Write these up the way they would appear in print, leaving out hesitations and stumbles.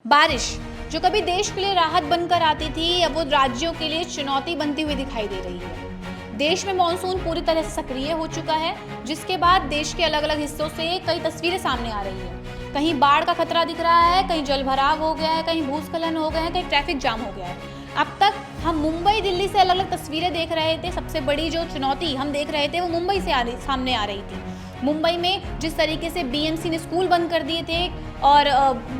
बारिश जो कभी देश के लिए राहत बनकर आती थी, अब वो राज्यों के लिए चुनौती बनती हुई दिखाई दे रही है। देश में मॉनसून पूरी तरह से सक्रिय हो चुका है, जिसके बाद देश के अलग अलग हिस्सों से कई तस्वीरें सामने आ रही है। कहीं बाढ़ का खतरा दिख रहा है, कहीं जलभराव हो गया है, कहीं भूस्खलन हो गए हैं, कहीं ट्रैफिक जाम हो गया है। अब तक हम मुंबई दिल्ली से अलग अलग तस्वीरें देख रहे थे। सबसे बड़ी जो चुनौती हम देख रहे थे वो मुंबई से सामने आ रही थी। मुंबई में जिस तरीके से बीएमसी ने स्कूल बंद कर दिए थे और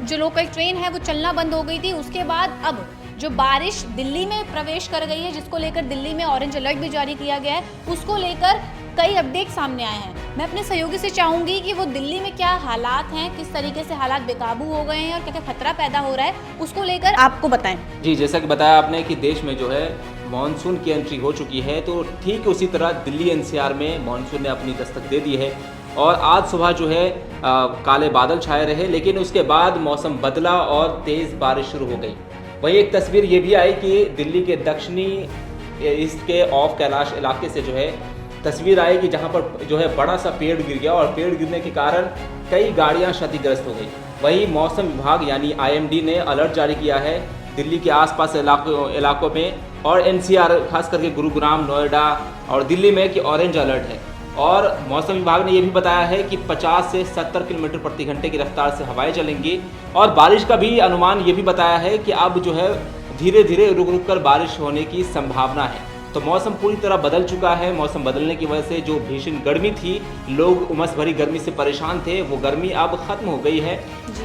जो लोकल ट्रेन है वो चलना बंद हो गई थी, उसके बाद अब जो बारिश दिल्ली में प्रवेश कर गई है, जिसको लेकर दिल्ली में ऑरेंज अलर्ट भी जारी किया गया है, उसको लेकर कई अपडेट सामने आए हैं। मैं अपने सहयोगी से चाहूंगी कि वो दिल्ली में क्या हालात हैं, किस तरीके से हालात बेकाबू हो गए हैं और क्या क्या खतरा पैदा हो रहा है, उसको लेकर आपको बताएं। जी, जैसा कि बताया आपने कि देश में जो है मानसून की एंट्री हो चुकी है, तो ठीक उसी तरह दिल्ली एनसीआर में मानसून ने अपनी दस्तक दे दी है। और आज सुबह जो है काले बादल छाए रहे, लेकिन उसके बाद मौसम बदला और तेज़ बारिश शुरू हो गई। वहीं एक तस्वीर ये भी आई कि दिल्ली के दक्षिणी इसके ऑफ कैलाश इलाके से जो है तस्वीर आई कि जहाँ पर जो है बड़ा सा पेड़ गिर गया और पेड़ गिरने के कारण कई गाड़ियाँ क्षतिग्रस्त हो गई। वहीं मौसम विभाग यानी आईएमडी ने अलर्ट जारी किया है दिल्ली के आसपास इलाकों में, और एनसीआर खास करके गुरुग्राम, नोएडा और दिल्ली में कि ऑरेंज अलर्ट है। और मौसम विभाग ने यह भी बताया है कि 50 से 70 किलोमीटर प्रति घंटे की रफ्तार से हवाएं चलेंगी। और बारिश का भी अनुमान ये भी बताया है कि अब जो है धीरे धीरे रुक रुक कर बारिश होने की संभावना है। तो मौसम पूरी तरह बदल चुका है। मौसम बदलने की वजह से जो भीषण गर्मी थी, लोग उमस भरी गर्मी से परेशान थे, वो गर्मी अब खत्म हो गई है।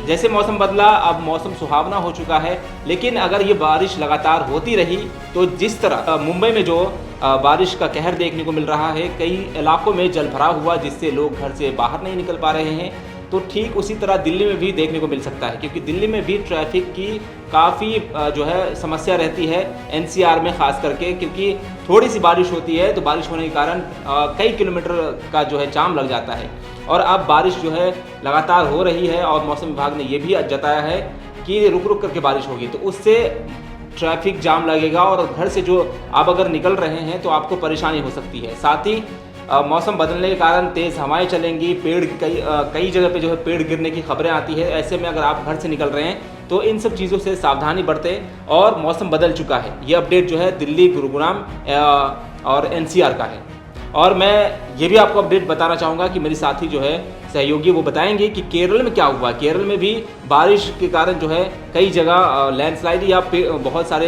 जैसे मौसम बदला, अब मौसम सुहावना हो चुका है। लेकिन अगर ये बारिश लगातार होती रही तो जिस तरह मुंबई में जो बारिश का कहर देखने को मिल रहा है, कई इलाकों में जलभराव हुआ जिससे लोग घर से बाहर नहीं निकल पा रहे हैं, तो ठीक उसी तरह दिल्ली में भी देखने को मिल सकता है। क्योंकि दिल्ली में भी ट्रैफिक की काफ़ी जो है समस्या रहती है एनसीआर में ख़ास करके, क्योंकि थोड़ी सी बारिश होती है तो बारिश होने के कारण कई किलोमीटर का जो है जाम लग जाता है। और अब बारिश जो है लगातार हो रही है और मौसम विभाग ने ये भी जताया है कि रुक रुक करके बारिश होगी, तो उससे ट्रैफिक जाम लगेगा और घर से जो आप अगर निकल रहे हैं तो आपको परेशानी हो सकती है। साथ ही मौसम बदलने के कारण तेज़ हवाएं चलेंगी, पेड़ कई जगह पे जो है पेड़ गिरने की खबरें आती है। ऐसे में अगर आप घर से निकल रहे हैं तो इन सब चीज़ों से सावधानी बरतें। और मौसम बदल चुका है, ये अपडेट जो है दिल्ली, गुरुग्राम और एनसीआर का है। और मैं ये भी आपको अपडेट बताना चाहूँगा कि मेरे साथी जो है सहयोगी वो बताएंगे कि केरल में क्या हुआ। केरल में भी बारिश के कारण जो है कई जगह लैंडस्लाइड या बहुत सारे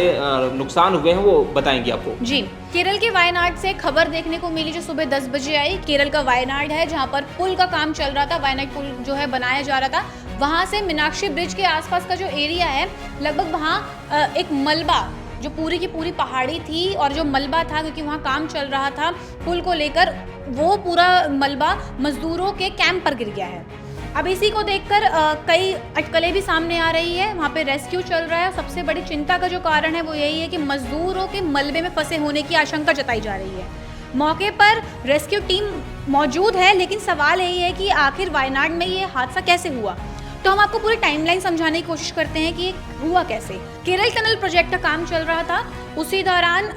नुकसान हुए हैं, वो बताएंगे आपको। जी, केरल के वायनाड से खबर देखने को मिली जो सुबह 10 बजे आई। केरल का वायनाड है जहां पर पुल का काम चल रहा था, वायनाड पुल जो है बनाया जा रहा था। वहां से मीनाक्षी ब्रिज के आसपास का जो एरिया है, लगभग वहां एक मलबा जो पूरी की पूरी पहाड़ी थी और जो मलबा था, क्योंकि वहाँ काम चल रहा था पुल को लेकर, वो पूरा मलबा मजदूरों के कैंप पर गिर गया है। अब इसी को देखकर कई अटकलें भी सामने आ रही है। वहाँ पे रेस्क्यू चल रहा है। सबसे बड़ी चिंता का जो कारण है वो यही है कि मजदूरों के मलबे में फंसे होने की आशंका जताई जा रही है। मौके पर रेस्क्यू टीम मौजूद है, लेकिन सवाल यही है कि आखिर वायनाड में ये हादसा कैसे हुआ। तो हम आपको पूरी टाइमलाइन समझाने की कोशिश करते हैं कि हुआ कैसे। केरल टनल प्रोजेक्ट का काम चल रहा था, उसी दौरान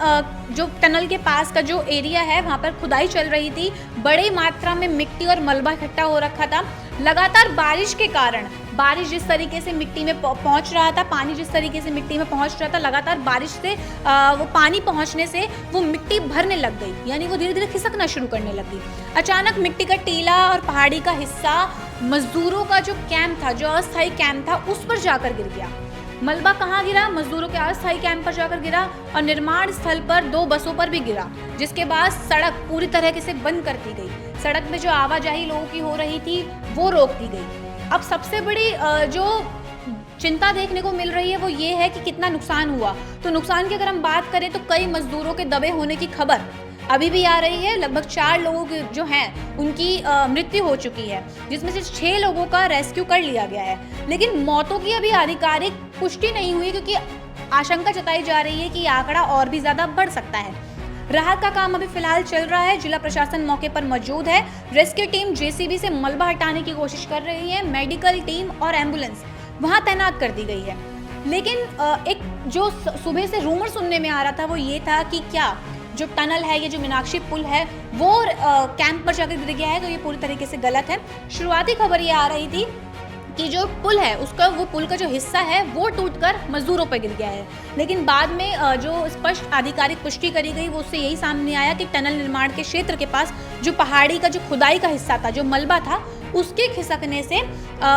जो टनल के पास का जो एरिया है वहाँ पर खुदाई चल रही थी। बड़ी मात्रा में मिट्टी और मलबा इकट्ठा हो रखा था। लगातार बारिश के कारण, बारिश जिस तरीके से मिट्टी में पहुंच रहा था, पानी जिस तरीके से मिट्टी में पहुंच रहा था, लगातार बारिश से वो पानी पहुंचने से वो मिट्टी भरने लग गई, यानी वो धीरे धीरे खिसकना शुरू करने लगी। अचानक मिट्टी का टीला और पहाड़ी का हिस्सा मजदूरों का जो कैंप था, जो अस्थायी कैंप था, उस पर जाकर गिर गया। मलबा कहाँ गिरा? मजदूरों के अस्थायी कैंप पर जाकर गिरा और निर्माण स्थल पर 2 बसों पर भी गिरा, जिसके बाद सड़क पूरी तरह से बंद कर दी गई। सड़क में जो आवाजाही लोगों की हो रही थी वो रोक दी गई। अब सबसे बड़ी जो चिंता देखने को मिल रही है वो ये है कि कितना नुकसान हुआ। तो नुकसान की अगर हम बात करें तो कई मजदूरों के दबे होने की खबर अभी भी आ रही है। लगभग 4 लोगों की जो हैं उनकी मृत्यु हो चुकी है, जिसमें से 6 लोगों का रेस्क्यू कर लिया गया है। लेकिन मौतों की अभी आधिकारिक पुष्टि नहीं हुई, क्योंकि आशंका जताई जा रही है कि ये आंकड़ा और भी ज़्यादा बढ़ सकता है। राहत का काम अभी फिलहाल चल रहा है। जिला प्रशासन मौके पर मौजूद है। रेस्क्यू टीम जेसीबी से मलबा हटाने की कोशिश कर रही है। मेडिकल टीम और एम्बुलेंस वहां तैनात कर दी गई है। लेकिन एक जो सुबह से रूमर सुनने में आ रहा था वो ये था कि क्या जो टनल है, ये जो मीनाक्षी पुल है, वो कैंप पर जाकर गिर गया है, तो ये पूरी तरीके से गलत है। शुरुआती खबर ये आ रही थी कि जो पुल है उसका वो पुल का जो हिस्सा है वो टूटकर मजदूरों पर गिर गया है। लेकिन बाद में जो स्पष्ट आधिकारिक पुष्टि करी गई वो उससे यही सामने आया कि टनल निर्माण के क्षेत्र के पास जो पहाड़ी का जो खुदाई का हिस्सा था, जो मलबा था, उसके खिसकने से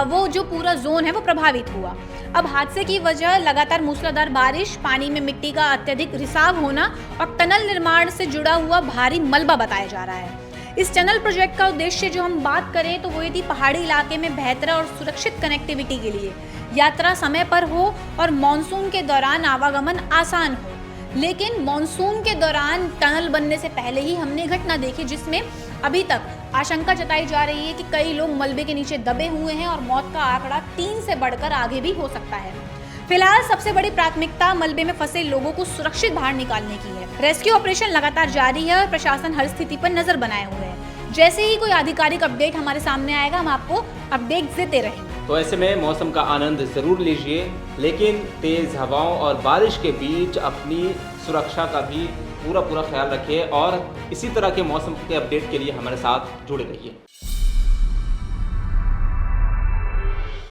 वो जो पूरा जोन है वो प्रभावित हुआ। अब हादसे की वजह लगातार मूसलाधार बारिश, पानी में मिट्टी का अत्यधिक रिसाव होना और टनल निर्माण से जुड़ा हुआ भारी मलबा बताया जा रहा है। इस टनल प्रोजेक्ट का उद्देश्य जो हम बात करें तो वो ये थी पहाड़ी इलाके में बेहतर और सुरक्षित कनेक्टिविटी के लिए, यात्रा समय पर हो और मानसून के दौरान आवागमन आसान हो। लेकिन मानसून के दौरान टनल बनने से पहले ही हमने घटना देखी जिसमें अभी तक आशंका जताई जा रही है कि कई लोग मलबे के नीचे दबे हुए हैं और मौत का आंकड़ा 3 से बढ़कर आगे भी हो सकता है। फिलहाल सबसे बड़ी प्राथमिकता मलबे में फंसे लोगों को सुरक्षित बाहर निकालने की है। रेस्क्यू ऑपरेशन लगातार जारी है और प्रशासन हर स्थिति पर नजर बनाए हुए है। जैसे ही कोई आधिकारिक अपडेट हमारे सामने आएगा हम आपको अपडेट देते रहेंगे। तो ऐसे में मौसम का आनंद ज़रूर लीजिए, लेकिन तेज़ हवाओं और बारिश के बीच अपनी सुरक्षा का भी पूरा ख्याल रखिए और इसी तरह के मौसम के अपडेट के लिए हमारे साथ जुड़े रहिए।